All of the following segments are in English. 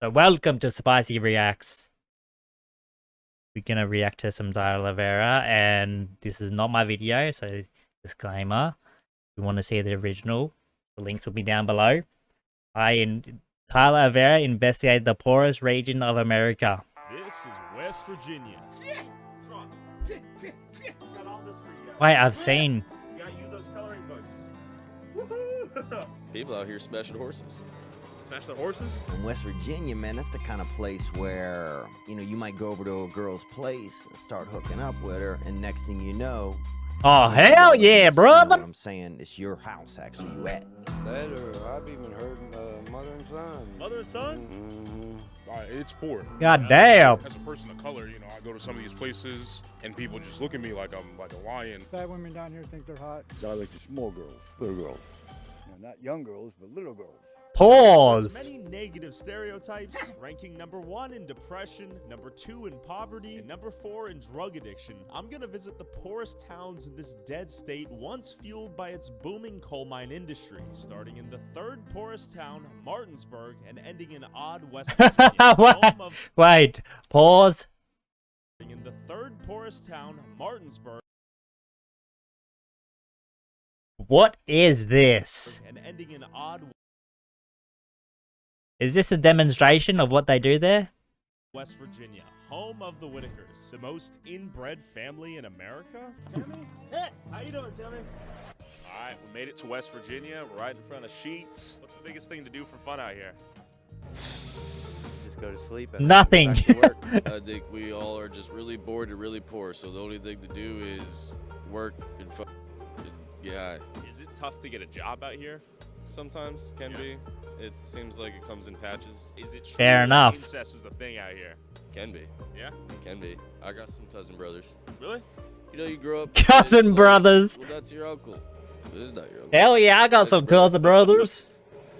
So welcome to Spicy Reacts. We're gonna react to some Tyler Oliveira, and this is not my video, so disclaimer. If you want to see the original, the links will be down below. Tyler Oliveira investigated the poorest region of America. This is West Virginia. What's wrong? Got all this for you guys. Wait, I've seen. Got you those coloring books. Woohoo! People out here smashing horses. Smash the horses? In West Virginia, man, that's the kind of place where, you know, you might go over to a girl's place and start hooking up with her, and next thing you know... Oh, hell yeah, brother! You know what I'm saying? It's your house, actually, you at. That or I've even heard mother and son. Mother and son? Mm-hmm. It's poor. God damn. As a person of color, you know, I go to some of these places and people just look at me like I'm like a lion. Bad women down here think they're hot. I like the small girls, little girls. No, not young girls, but little girls. Pause. Many negative stereotypes, ranking #1 in depression, #2 in poverty, and #4 in drug addiction. I'm gonna visit the poorest towns in this dead state, once fueled by its booming coal mine industry, starting in the third poorest town, Martinsburg, and ending in odd West Virginia, home of... Wait, pause. In the third poorest town, Martinsburg, What is this? and ending in odd Is this a demonstration of what they do there? West Virginia, home of the Whitakers, the most inbred family in America. Timmy? Hey, how you doing, Timmy? All right, we made it to West Virginia. We're right in front of Sheets. What's the biggest thing to do for fun out here? Just go to sleep. Nothing. I think we all are just really bored and really poor, so the only thing to do is work and get high. Is it tough to get a job out here? Sometimes can be. It seems like it comes in patches. Is it true Fair that enough. incest is the thing out here? Can be. Yeah? Can be. I got some cousin brothers. Really? You know, you grow up. Cousin it's like, brothers. Well, that's your uncle. It is not your uncle. Hell yeah, I got some cousin brothers.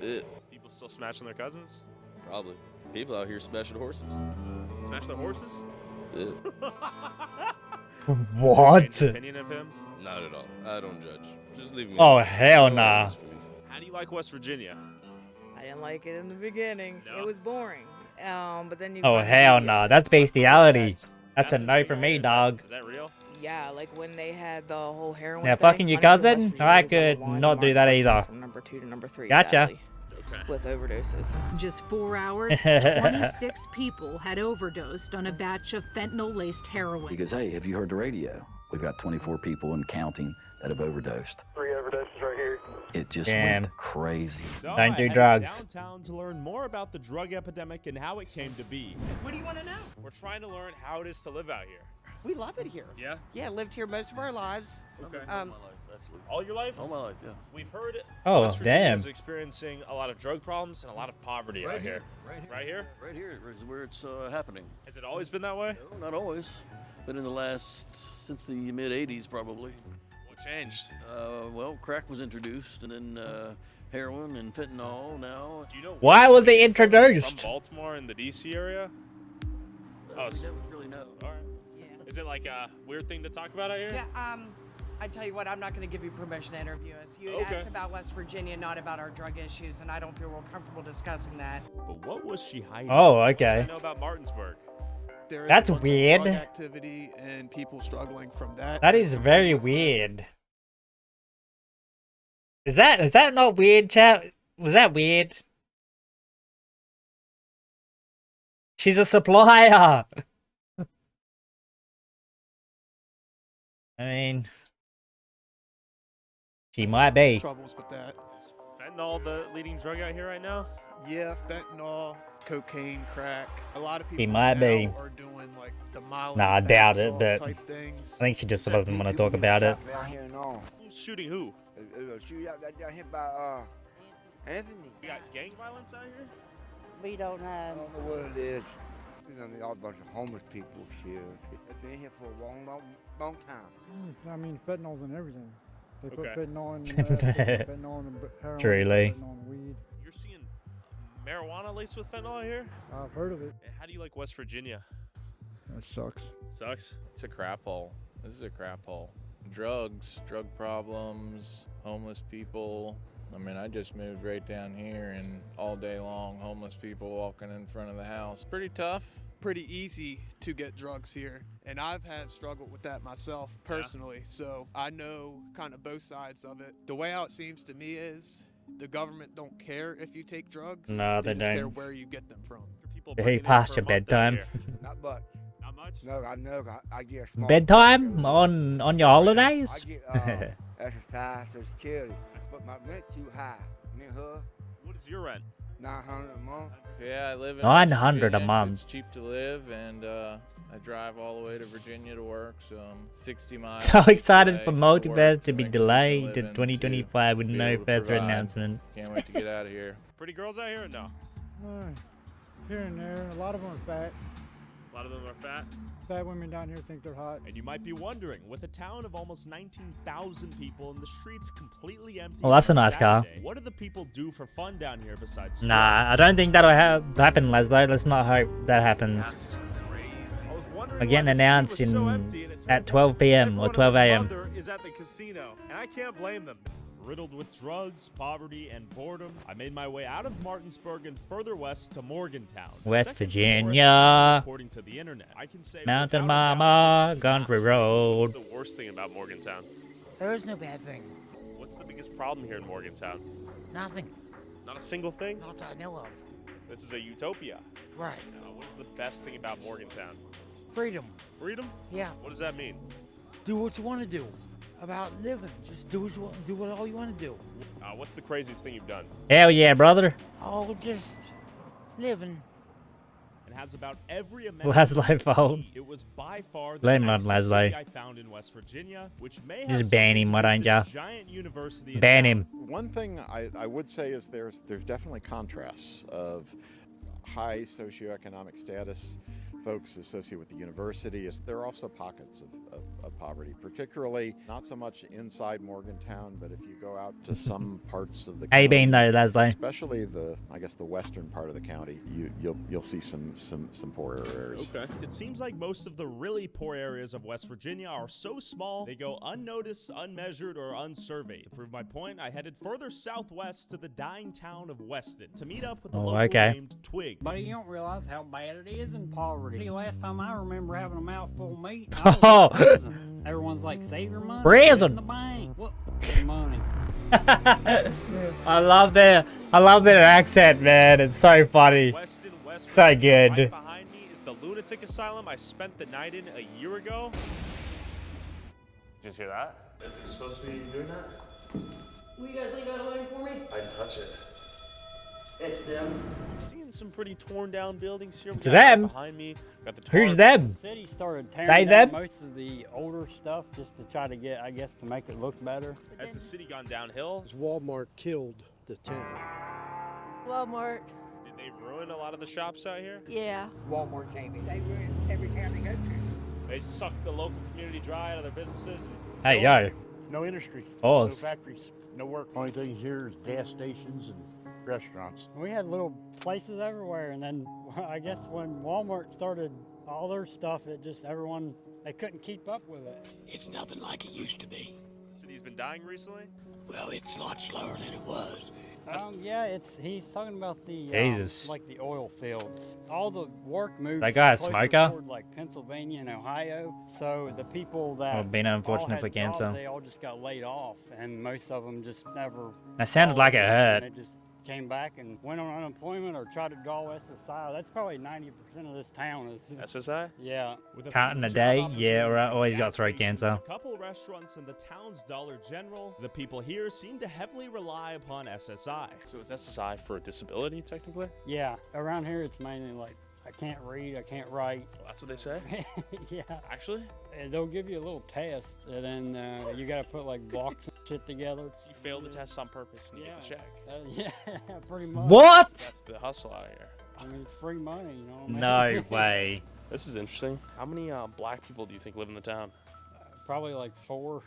People still smashing their cousins? Probably. People out here smashing horses. Smash their horses? Yeah. What? Change your opinion of him? Not at all. I don't judge. Just leave me. Oh, alone. hell No nah. worries for me. How do you like West Virginia? I didn't like it in the beginning. No? It was boring. But then you. Oh, find hell out- nah. That's bestiality. That's a That no is for real. me, dog. Is that real? Yeah, like when they had the whole heroin. Now, thing, fucking your my neighbor in cousin? West Virginia I was could #1 not do that Martinsburg either. From #2 to #3. Gotcha. Sadly, Okay. with overdoses. Just 4 hours, 26 people had overdosed on a batch of fentanyl-laced heroin. He goes, hey, have you heard the radio? We've got 24 people and counting that have overdosed. 3 overdoses right here. It just Damn. went crazy. So Don't I do headed drugs. downtown to learn more about the drug epidemic and how it came to be. What do you want to know? We're trying to learn how it is to live out here. We love it here. Yeah? Yeah, lived here most of our lives. Okay. All my life, actually. All your life? All my life, yeah. We've heard Oh, West Virginia damn. is experiencing a lot of drug problems and a lot of poverty out here. Right here. Right here? Right here is where it's happening. Has it always been that way? No, not always, but in the last, since the mid 80s probably. What changed? Well, crack was introduced, and then heroin and fentanyl now. Do you know Why was it from introduced? Baltimore in the DC area? Oh, We never really know. all right. Yeah. Is it like a weird thing to talk about out here? Yeah, I tell you what, I'm not going to give you permission to interview us. You had Okay. asked about West Virginia, not about our drug issues, and I don't feel real comfortable discussing that. But what was she hiding? Oh, I okay. know about Martinsburg. There is That's a bunch of weird. drug activity and people struggling from that. That is very weird. Is that not weird, chat? Was that weird? She's a supplier. I mean, she might be. Troubles with that. Is fentanyl the leading drug out here right now? Yeah, fentanyl, cocaine, crack. A lot of people He might now be. are doing like the Miley Nah, I bath doubt it, salt but type things. I think she just doesn't want to talk about it. Down here and all. Who's shooting who? Shoot out that down here by Anthony. We got gang violence out here? We don't I know. don't know what it is. I mean, all a bunch of homeless people here. They've been here for a long time. I mean, fentanyl's in everything. They put Okay. fentanyl in fentanyl in heroin, Truly. fentanyl in weed. You're seeing marijuana laced with fentanyl out here? I've heard of it. How do you like West Virginia? That sucks. Sucks. It's a crap hole. This is a crap hole. Drugs, drug problems, homeless people. I mean, I just moved right down here, and all day long, homeless people walking in front of the house. Pretty tough. Pretty easy to get drugs here, and I've had struggled with that myself personally, so I know kind of both sides of it. The way how it seems to me is the government don't care if you take drugs. No, they just care don't. where you get them from. Hey, past your bedtime. Not much. Not much? No, I know. I get a small. Bedtime on your holidays? I get exercise, Social Security, but my rent too high. Me and her, What is your rent? $900 a month. Yeah, I live in 900 a Virginia. month. It's cheap to live, and I drive all the way to Virginia to work, so I'm 60 miles. So excited away for to Multiverse work to be make a decent delayed to living, 2025 with be no able to further provide. announcement. Can't wait to get out of here. Pretty girls out here or no? Here and there. A lot of them are fat. A lot of them are fat. Fat women down here think they're hot. And you might be wondering, with a town of almost 19,000 people and the streets completely empty. Well, that's on a nice car. Saturday, what do the people do for fun down here besides Nah, I drugs? don't think that'll happen, Leslie. Let's not hope that happens. I was wondering Again, why the announced city was so in empty, and it at turned 12 p.m. or out 12 everyone a.m. and their mother is at the casino, and I can't blame them. Riddled with drugs, poverty, and boredom, I made my way out of Martinsburg and further west to Morgantown, the West second poorest Virginia. town according to the internet. I can say Mountain without a doubt, Mama, this is Country not Road. the worst thing about Morgantown. There is no bad thing. What's the biggest problem here in Morgantown? Nothing. Not a single thing? Not that I know of. This is a utopia. Right. What is the best thing about Morgantown? Freedom. Freedom? Yeah. What does that mean? Do what you want to do. About living. Just do what you want. Do what all you want to do. What's the craziest thing you've done? Hell yeah, brother. Oh, just living. It has about every amenity. Leslie phone. It was by far the Blame it on nicest Leslie. city I found in West Virginia, which may Just have ban something him, to why do don't with ya? this giant university in Ban town. him. One thing I would say is there's definitely contrasts of high socioeconomic status folks associated with the university. There are also pockets of poverty, particularly not so much inside Morgantown, but if you go out to some parts of the How you county, been though, Leslie? especially the western part of the county, you'll see some poorer areas. Okay. It seems like most of the really poor areas of West Virginia are so small, they go unnoticed, unmeasured, or unsurveyed. To prove my point, I headed further southwest to the dying town of Weston to meet up with a local named Twig. But you don't realize how bad it is in poverty. The last time I remember having a mouthful of meat, Oh. everyone's like, save your money. Prison. Put it in the bank. What f***ing money? I love their accent, man. It's so funny. Weston, West So Virginia. good. Right behind me is the lunatic asylum I spent the night in a year ago. Did you just hear that? Is he supposed to be doing that? Will you guys leave that alone for me? I didn't touch it. It's them. I'm seeing some pretty torn down buildings here. It's them? Behind me. Got the Who's tar- them? The city started tearing They down them? most of the older stuff just to try to get, I guess, to make it look better. Has the city gone downhill? Walmart killed the town. Walmart. Did they ruin a lot of the shops out here? Yeah. Walmart came in. They ruined every town they go to. They sucked the local community dry out of their businesses. Hey, yo. No industry. Pause. No factories. No work. Only thing here is gas stations and restaurants. We had little places everywhere, and then I guess when Walmart started all their stuff, it just everyone they couldn't keep up with it. It's nothing like it used to be. The city's been dying recently? Well, it's a lot slower than it was. Yeah, he's talking about the Jesus. like the oil fields. All the work moved. That guy a closer smoker? toward, like Pennsylvania and Ohio. So the people that Well, being unfortunate all for had jobs, cancer. they all just got laid off, and most of them just never. That sounded like it followed hurt. and They just came back and went on unemployment or tried to draw SSI. That's probably 90% of this town is. SSI? Yeah. With a Cut in a few day? job Yeah, or I opportunities always and got gas throat stations, cancer. A couple restaurants in the town's Dollar General. The people here seem to heavily rely upon SSI. So is SSI for a disability, technically? Yeah. Around here, it's mainly like I can't read, I can't write. Well, that's what they say? Yeah. Actually? And they'll give you a little test, and then you got to put like blocks and shit together. So you failed the test on purpose and you get the check. Yeah, pretty much. What? That's the hustle out here. I mean, it's free money, you know what I mean? No way. This is interesting. How many black people do you think live in the town? Probably like 4.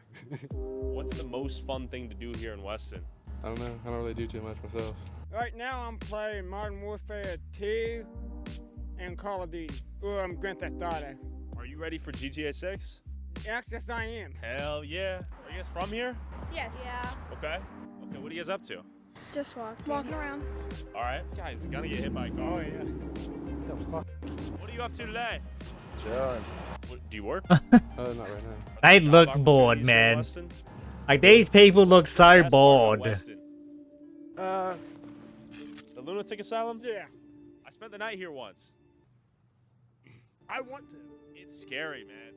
What's the most fun thing to do here in Weston? I don't know. I don't really do too much myself. Right now I'm playing Modern Warfare 2 and Call of Duty. Or I'm Grand Theft Auto. Are you ready for GTA 6? Yes, I am. Hell yeah. Are you guys from here? Yes. Yeah. Okay. Okay, what are you guys up to? Just walking around. All right, guys, you're gonna get hit by a car. Oh yeah. The fuck? What are you up to today? Chilling. Do you work? Not right now. They look bored, man. Like, these people look so bored. The lunatic asylum? Yeah. I spent the night here once. I want to. It's scary, man.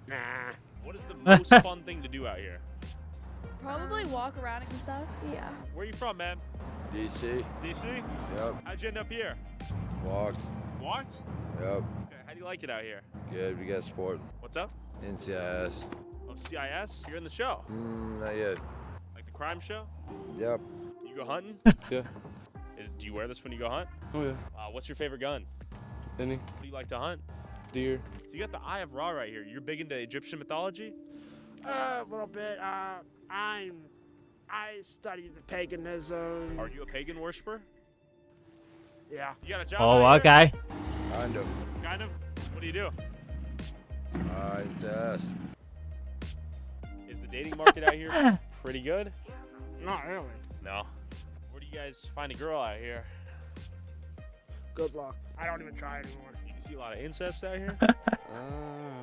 Nah. What is the most fun thing to do out here? Probably walk around and stuff. Yeah. Where are you from, man? DC. DC? Yep. How'd you end up here? Walked. Walked? Yep. Okay, how do you like it out here? Good. We got sport. What's up? NCIS. Oh, CIS? You're in the show? Not yet. Like the crime show? Yep. You go hunting? Yeah. Do you wear this when you go hunt? Oh yeah. What's your favorite gun? Any? What do you like to hunt? Deer. So you got the Eye of Ra right here. You're big into Egyptian mythology? A little bit. I study the paganism. Are you a pagan worshiper? Yeah. You got a job? Oh, out here? okay. Kind of. Kind of? What do you do? NCIS. Is the dating market out here pretty good? Not really. No. Where do you guys find a girl out here? Good luck. I don't even try anymore. You see a lot of incest out here?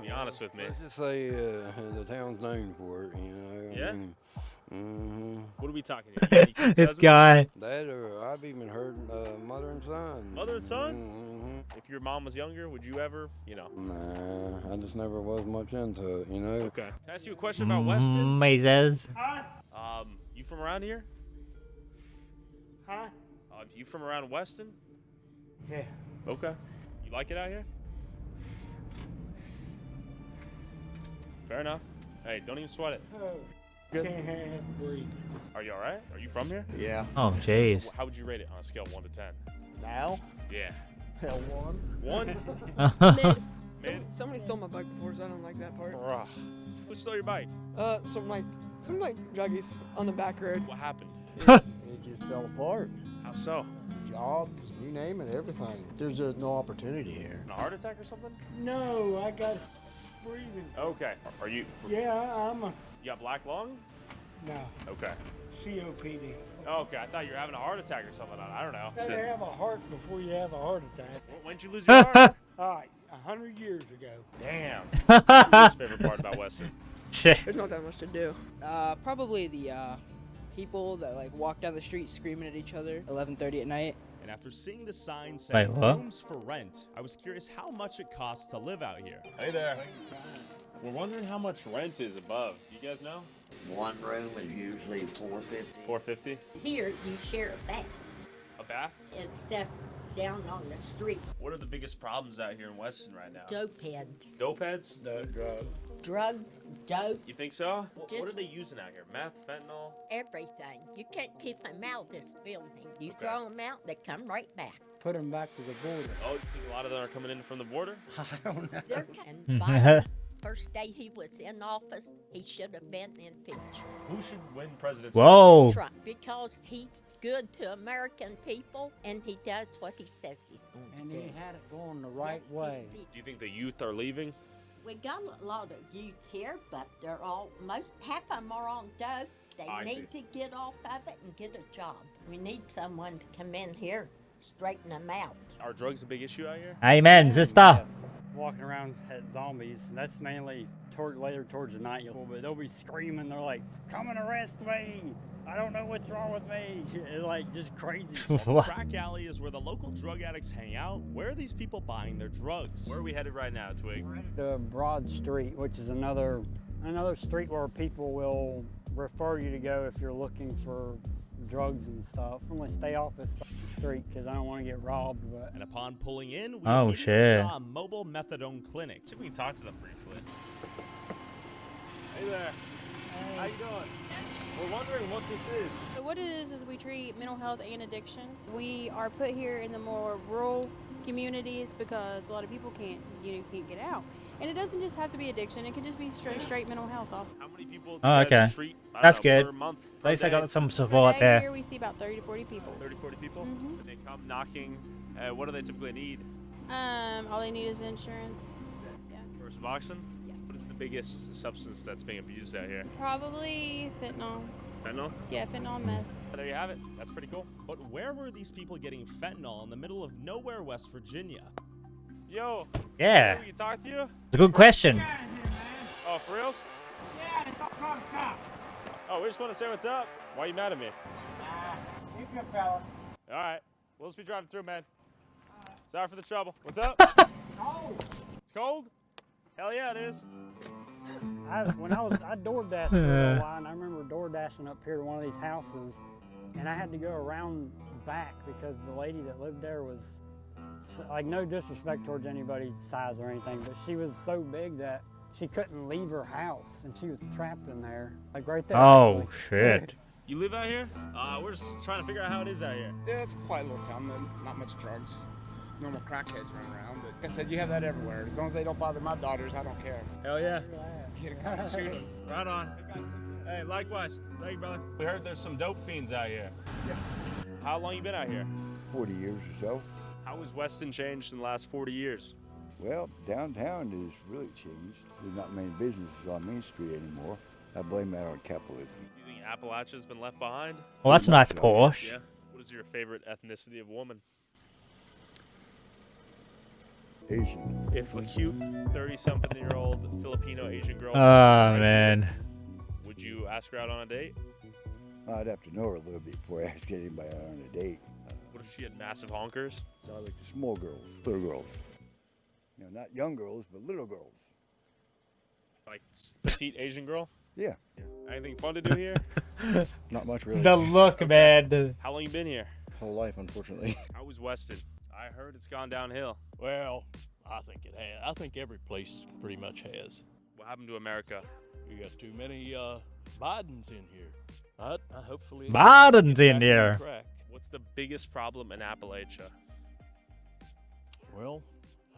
Be honest with me. Let's just say the town's known for it, you know. Yeah? Mm-hmm. What are we talking here? You got This cousins? guy. That, or I've even heard mother and son. Mother and son? Mm-hmm. If your mom was younger, would you ever, you know? Nah, I just never was much into it, you know. Okay. Can I ask you a question about Weston? Mazes. You from around here? Huh? You from around Weston? Yeah. Okay. You like it out here? Fair enough. Hey, don't even sweat it. Oh. Can't breathe. Are you all right? Are you from here? Yeah. Oh, jeez. How would you rate it on a scale of 1 to 10? Now? Yeah. Hell, 1. 1? Mid? Somebody stole my bike before, so I don't like that part. Bruh. Who stole your bike? Some druggies on the back road. What happened? It just fell apart. How so? Jobs, you name it, everything. There's no opportunity here. A heart attack or something? No, I got breathing. Okay. Are you? Yeah, I'm a. You got black lung? No. Okay. COPD. Okay, I thought you were having a heart attack or something. I don't know. You gotta have a heart before you have a heart attack. When'd you lose your heart? All right, 100 years ago. Damn. What's your favorite part about Weston? Shit. There's not that much to do. Probably the people that like walk down the street screaming at each other 11:30 at night. And after seeing the sign Wait, saying what? rooms for rent, I was curious how much it costs to live out here. Hey there. We're wondering how much rent is above. Do you guys know? One room is usually $450. $450. Here, you share a bath. A bath? Except down on the street. What are the biggest problems out here in Weston right now? Dope heads. Dope heads? No drugs. Drugs, dope, You think so? What are Just- they using out here? Meth, fentanyl? everything. You can't keep them out of this building. You Okay. throw them out, they come right back. Put them back to the border. Oh, you think a lot of them are coming in from the border? I don't know. They're and Biden, first day he was in office, he should have been impeached. Who should win presidency? Whoa. Trump, because he's good to American people and he does what he says he's going to And do. he had it going the right Yes, he way. did. Do you think the youth are leaving? We got a lot of youth here, but they're all half of them are on dope. They I need to get off of it and get a job. We need someone to come in here, straighten them out. Are drugs a big issue out here? Amen, sister. Walking around at zombies. That's mainly later towards the night. But they'll be screaming. They're like, "Come and arrest me! I don't know what's wrong with me." It's like just crazy. What? Crack Alley is where the local drug addicts hang out. Where are these people buying their drugs? Where are we headed right now, Twig? The Broad Street, which is another street where people will refer you to go if you're looking for drugs and stuff. I'm gonna stay off this street because I don't want to get robbed. But And upon pulling in, we Oh, immediately shit. saw a mobile methadone clinic. See if we can talk to them briefly. Hey there. How you doing? We're wondering what this is. So what it is we treat mental health and addiction. We are put here in the more rural communities because a lot of people can't get out. And it doesn't just have to be addiction. It can just be straight mental health also. How many people do Oh, you guys okay. treat, I don't That's know, good. per month, At per least I day? got some support Today there. here we see about 30 to 40 people. 30, 40 people? Mhm. And they come knocking. What do they typically need? All they need is insurance. Yeah. For Suboxone? Yeah. What is the biggest substance that's being abused out here? Probably fentanyl. Fentanyl? Yeah, fentanyl and meth. There you have it. That's pretty cool. But where were these people getting fentanyl in the middle of nowhere, West Virginia? Yo. Yeah. We can talk to you? It's a good question. Oh, for reals? Yeah, it's all called cops. Oh, we just want to say what's up. Why are you mad at me? You good fella. All right. We'll just be driving through, man. Sorry for the trouble. What's up? It's cold? Hell yeah, it is. I door dashed for a while, and I remember door dashing up here to one of these houses, and I had to go around back because the lady that lived there was, like, no disrespect towards anybody's size or anything, but she was so big that she couldn't leave her house, and she was trapped in there, like right there. Oh, actually. shit. You live out here? We're just trying to figure out how it is out here. Yeah, it's a quiet little town. Not much drugs. Just normal crackheads running around. But like I said, you have that everywhere. As long as they don't bother my daughters, I don't care. Hell yeah. Get a kind of shoot 'em. Right on. Hey, likewise. Thank you, brother. We heard there's some dope fiends out here. Yeah. How long you been out here? 40 years or so. How has Weston changed in the last 40 years? Well, downtown has really changed. There's not many businesses on Main Street anymore. I blame that on capitalism. Do you think Appalachia's been left behind? Well, that's a nice Porsche. Yeah. What is your favorite ethnicity of woman? Asian. If a cute 30-something-year-old Filipino Asian girl, Oh, man. would you ask her out on a date? I'd have to know her a little bit before I ask anybody out on a date. What if she had massive honkers? I like the small girls, little girls. You know, not young girls, but little girls. Like petite Asian girl? Yeah. Anything fun to do here? Not much, really. The look, man. How long you been here? Whole life, unfortunately. How was Weston? I heard it's gone downhill. Well, I think it has. I think every place pretty much has. What happened to America? We got too many Bidens in here. I hopefully Biden's in here. What's the biggest problem in Appalachia? Well,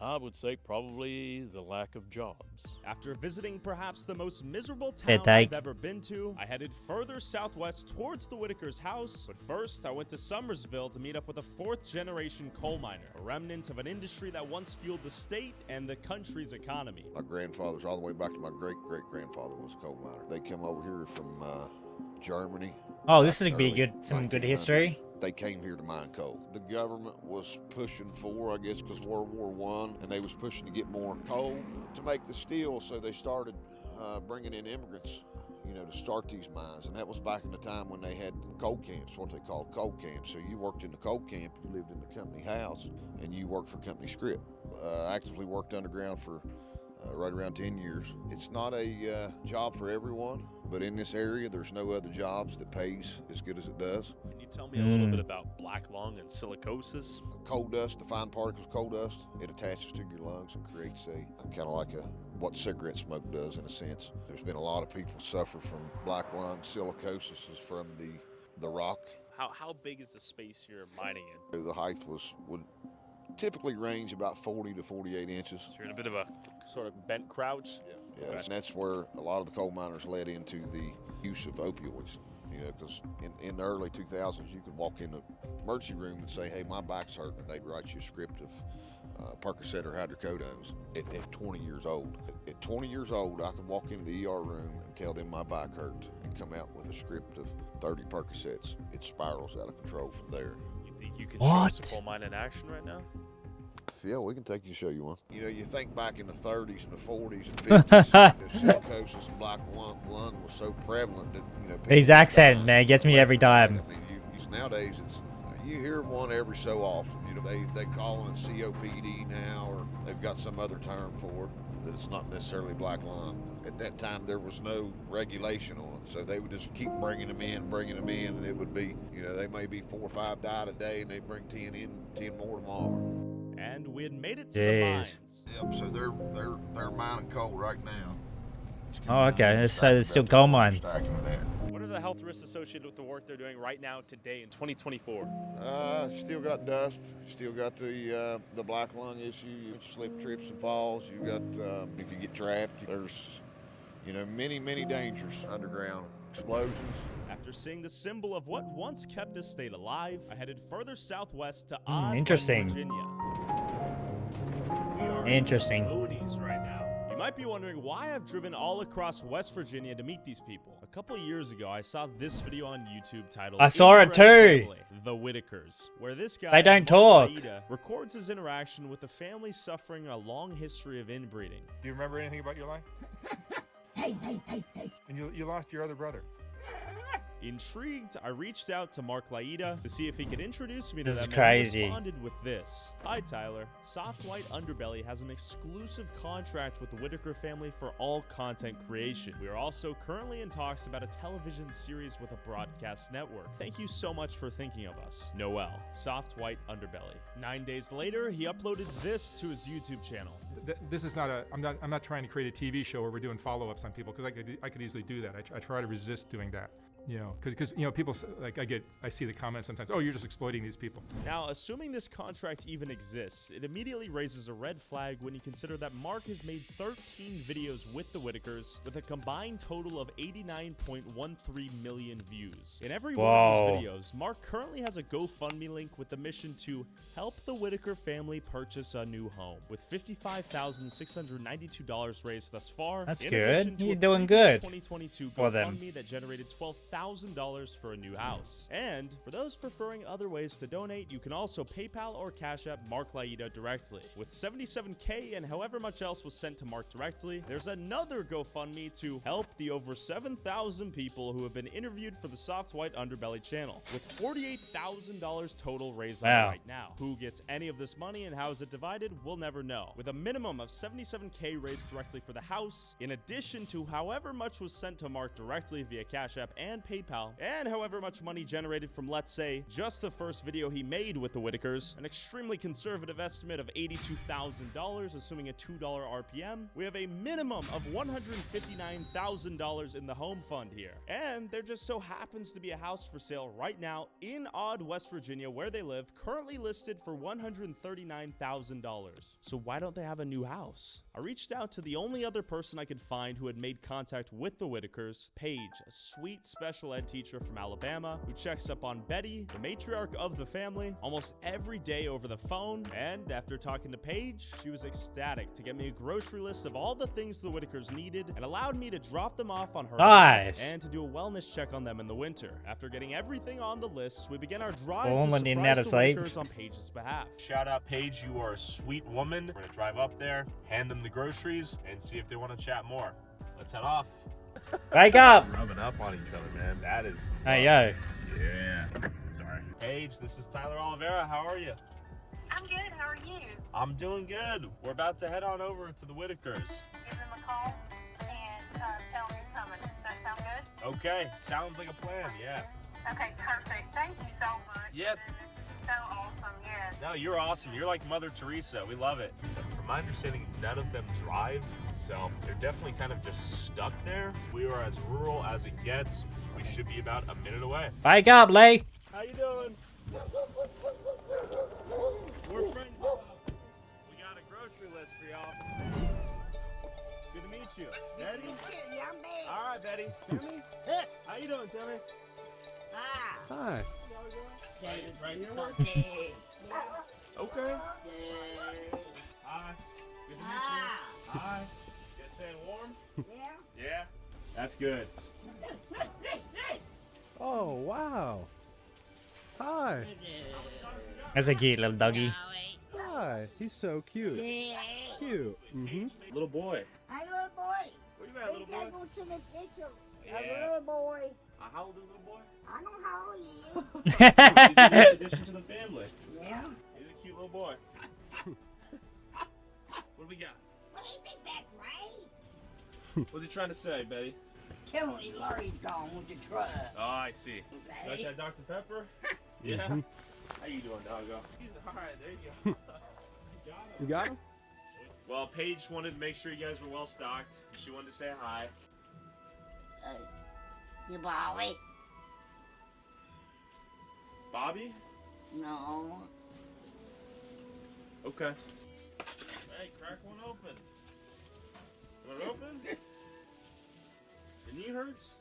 I would say probably the lack of jobs. After visiting perhaps the most miserable Hey, town Tyke. I've ever been to, I headed further southwest towards the Whitaker's house. But first, I went to Summersville to meet up with a fourth-generation coal miner, a remnant of an industry that once fueled the state and the country's economy. My grandfather's all the way back to my great-great-grandfather was a coal miner. They come over here from Germany. Oh, this is back in gonna be early good. Some good 1900s. history. They came here to mine coal. The government was pushing for, I guess, because World War I, and they was pushing to get more coal to make the steel. So they started bringing in immigrants, you know, to start these mines. And that was back in the time when they had coal camps, what they called coal camps. So you worked in the coal camp, you lived in the company house, and you worked for company script. Actively worked underground for right around 10 years. It's not a job for everyone, but in this area, there's no other jobs that pays as good as it does. Can you tell me a little bit about black lung and silicosis? Coal dust, the fine particles, coal dust, it attaches to your lungs and creates kind of like what cigarette smoke does in a sense. There's been a lot of people suffer from black lung. Silicosis is from the rock. How big is the space you're mining in? The height would typically range about 40 to 48 inches. So you're in a bit of a sort of bent crouch? Yeah, and that's where a lot of the coal miners led into the use of opioids. You know, because in the early 2000s, you could walk in the emergency room and say, hey, my back's hurting, and they'd write you a script of Percocet or hydrocodones at 20 years old. At 20 years old, I could walk into the ER room and tell them my back hurt and come out with a script of 30 Percocets. It spirals out of control from there. You think you can show us a coal mine in action right now? Yeah, we can take you to show you one. You know, you think back in the 30s and the 40s and 50s, silicosis and black lung was so prevalent that, you know, His accent, man, gets me every time. I mean, nowadays it's you hear one every so often. You know, they call it COPD now, or they've got some other term for it that it's not necessarily black lung. At that time, there was no regulation on it, so they would just keep bringing them in, and it would be, you know, they may be 4 or 5 died a day, and they bring 10 in, 10 more tomorrow. And we had made it to the mines. Yep, so they're mining coal right now. Oh, okay. So there's still coal mines. What are the health risks associated with the work they're doing right now, today, in 2024? Still got dust. Still got the black lung issue. You slip, trips, and falls. You got you could get trapped. There's, you know, many dangers underground. Explosions. After seeing the symbol of what once kept this state alive, I headed further southwest to Interesting. Virginia. Interesting. Odie's right now. You might be wondering why I've driven all across West Virginia to meet these people. A couple years ago, I saw this video on YouTube titled I saw it Inbred too. Family, The Whitakers, where this guy, They don't Mark talk. Laida, records his interaction with a family suffering a long history of inbreeding. Do you remember anything about your life? Hey. And you lost your other brother. Intrigued, I reached out to Mark Laida to see if he could introduce me to This is them, crazy. and he responded with this. Hi Tyler, Soft White Underbelly has an exclusive contract with the Whitaker family for all content creation. We are also currently in talks about a television series with a broadcast network. Thank you so much for thinking of us. Noel, Soft White Underbelly. 9 days later, he uploaded this to his YouTube channel. This is not a. I'm not trying to create a TV show where we're doing follow-ups on people, because I could easily do that. I try to resist doing that. You know, because people like I see the comments sometimes. Oh, you're just exploiting these people. Now, assuming this contract even exists, it immediately raises a red flag when you consider that Mark has made 13 videos with the Whitakers with a combined total of 89.13 million views. In every one of these videos, Mark currently has a GoFundMe link with the mission to help the Whitaker family purchase a new home, with $55,692 raised thus far. That's in good. addition to You're a doing previous good 2022 for them. GoFundMe that generated $12,000 for a new house. And for those preferring other ways to donate, you can also PayPal or Cash App Mark Laida directly. With $77K and however much else was sent to Mark directly, there's another GoFundMe to help the over 7,000 people who have been interviewed for the Soft White Underbelly channel, with $48,000 total raised on it Wow. right now. Who gets any of this money and how is it divided, we'll never know. With a minimum of $77K raised directly for the house, in addition to however much was sent to Mark directly via Cash App and PayPal, and however much money generated from, let's say, just the first video he made with the Whitakers, an extremely conservative estimate of $82,000, assuming a $2 RPM, we have a minimum of $159,000 in the home fund here. And there just so happens to be a house for sale right now in Odd, West Virginia, where they live, currently listed for $139,000. So why don't they have a new house? I reached out to the only other person I could find who had made contact with the Whitakers, Paige, a sweet special ed teacher from Alabama who checks up on Betty, the matriarch of the family, almost every day over the phone. And after talking to Paige, she was ecstatic to get me a grocery list of all the things the Whitakers needed and allowed me to drop them off on her Nice. behalf and to do a wellness check on them in the winter. After getting everything on the list, we began our drive to Woman didn't have surprise to the sleep. Whitakers on Paige's behalf. Shout out Paige, you are a sweet woman. We're gonna drive up there, hand them the groceries, and see if they want to chat more. Let's head off. Wake up. Rubbing up on each other, man. That is. Hey, yo. Yeah. Sorry. Paige, this is Tyler Oliveira. How are you? I'm good. How are you? I'm doing good. We're about to head on over to the Whitakers. Give them a call and tell them you're coming. Does that sound good? Okay, sounds like a plan. Yeah. Okay, perfect. Thank you so much. Yep. This is so awesome. Yes. No, you're awesome. You're like Mother Teresa. We love it. From my understanding, none of them drive, so they're definitely kind of just stuck there. We are as rural as it gets. We should be about a minute away. Wake up, Lee. How you doing? We're friends. We got a grocery list for y'all. Good to meet you. Betty? All right, Betty. Timmy? How you doing, Timmy? Hi. Right here? Okay. Hi. Good to meet you. Hi. You guys staying warm? Yeah? That's good. Oh, wow. Hi. That's a cute little doggy. Hi. He's so cute. Cute. Mm-hmm. Little boy. Hi, little boy. Where you at, little boy? Go to the picture of Yeah. the little boy. How old is little boy? I know how old he is. He's a nice addition to the family. Yeah. He's a cute little boy. What do we got? Well, he been back, right? What's he trying to say, Betty? Tell me Laurie's gone with the truck. Oh, I see. Like Okay. that Dr. Pepper? Yeah. Mhm. How you doing, doggo? He's alright. There you go. You got him? Well, Paige wanted to make sure you guys were well stocked. She wanted to say hi. You Bobby? Bobby? No. Okay. Hey, crack one open. Want it open? Your knee hurts?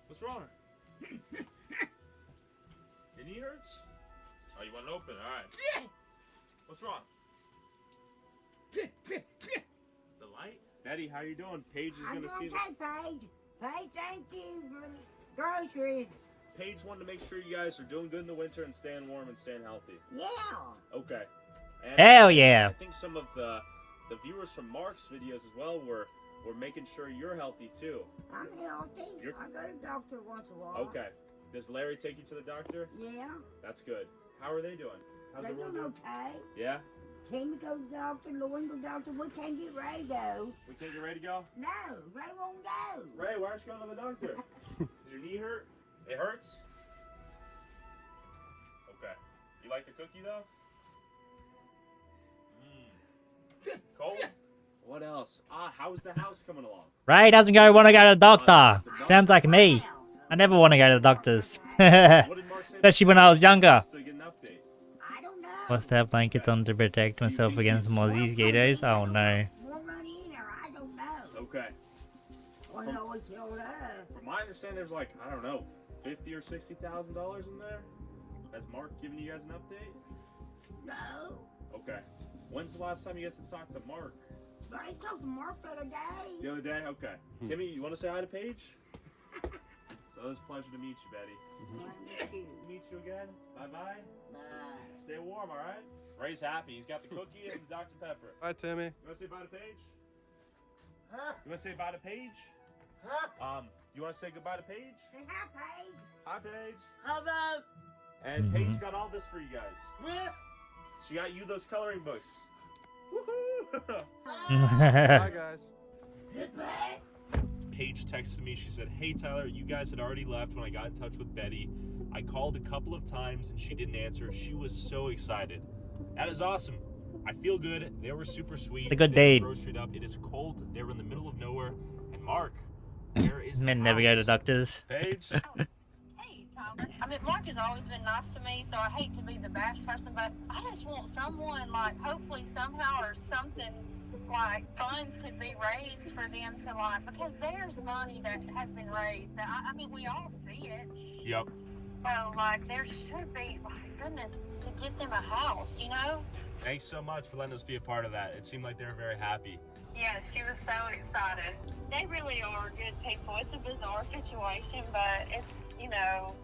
What's wrong? Your knee hurts? Oh, you want it open? Alright. What's wrong? The light? Betty, Betty, how you doing? Paige is going to see this. Paige. Paige, thank you for the groceries. Paige wanted to make sure you guys are doing good in the winter and staying warm and staying healthy. Yeah. Okay. And Hell yeah. I think some of the viewers from Mark's videos as well were making sure you're healthy too. I'm healthy. I go to the doctor once in a while. Okay. Does Larry take you to the doctor? Yeah. That's good. How are they doing? How's They're everyone doing doing? okay. Yeah? Timmy goes to the doctor, Lauren goes to the doctor. We can't get Ray though. We can't get ready to go? No, Ray won't go. Ray, why aren't you going to the doctor? Does your knee hurt? It hurts? Okay. You like the cookie though? Cold? What else? How's the house coming along? Ray doesn't want to go to the doctor. Sounds like me. I never want to go to the doctors. Especially when I was younger. Must have blankets on to protect myself against mozzies, gatos. Oh no. Okay. From my understanding, there's like, I don't know, $50,000 or $60,000 in there. Has Mark given you guys an update? No. Okay. When's the last time you guys have talked to Mark? I talked to Mark the other day. The other day? Okay. Timmy, you want to say hi to Paige? So it was a pleasure to meet you, Betty. Meet you again. Bye-bye. Bye. Stay warm, all right? Ray's happy. He's got the cookie and the Dr. Pepper. Bye, Timmy. You want to say bye to Paige? Huh? You want to say bye to Paige? Huh? You want to say goodbye to Paige? Say hi, Paige. Hi, Paige. Hello. And Paige got all this for you guys. What? She got you those coloring books. Woohoo! Bye, guys. Paige texted me. She said, "Hey Tyler, you guys had already left when I got in touch with Betty. I called a couple of times and she didn't answer. She was so excited. That is awesome. I feel good. They were super sweet. A good They date. Groceried up. It is cold. They were in the middle of nowhere. And Mark, where is Men the never go to house? doctors. Paige. Hey, Tyler. I mean, Mark has always been nice to me, so I hate to be the bash person, but I just want someone, like, hopefully somehow or something, like, funds could be raised for them to, like, because there's money that has been raised. That I mean, we all see it. Yep. So, like, there should be, like, goodness, to get them a house, you know? Thanks so much for letting us be a part of that. It seemed like they were very happy. Yeah, she was so excited. They really are good people. It's a bizarre situation, but it's, you know,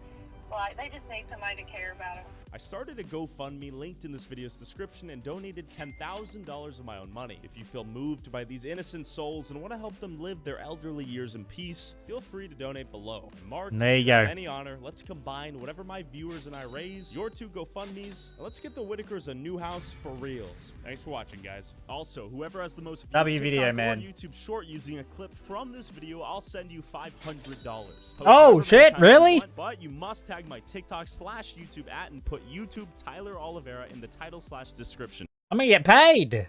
like, they just need somebody to care about them. I started a GoFundMe linked in this video's description and donated $10,000 of my own money. If you feel moved by these innocent souls and want to help them live their elderly years in peace, feel free to donate below. And Mark, There you if have go. any honor, let's combine whatever my viewers and I raise, your two GoFundMes, and let's get the Whitakers a new house for reals. Thanks for watching, guys. Also, whoever has the most viewed W TikTok video, or man. YouTube short using a clip from this video, I'll send you $500. Post Oh, however many shit, times you really? want, but you must tag my TikTok/YouTube @ and put YouTube Tyler Oliveira in the title/description. I'm gonna get paid.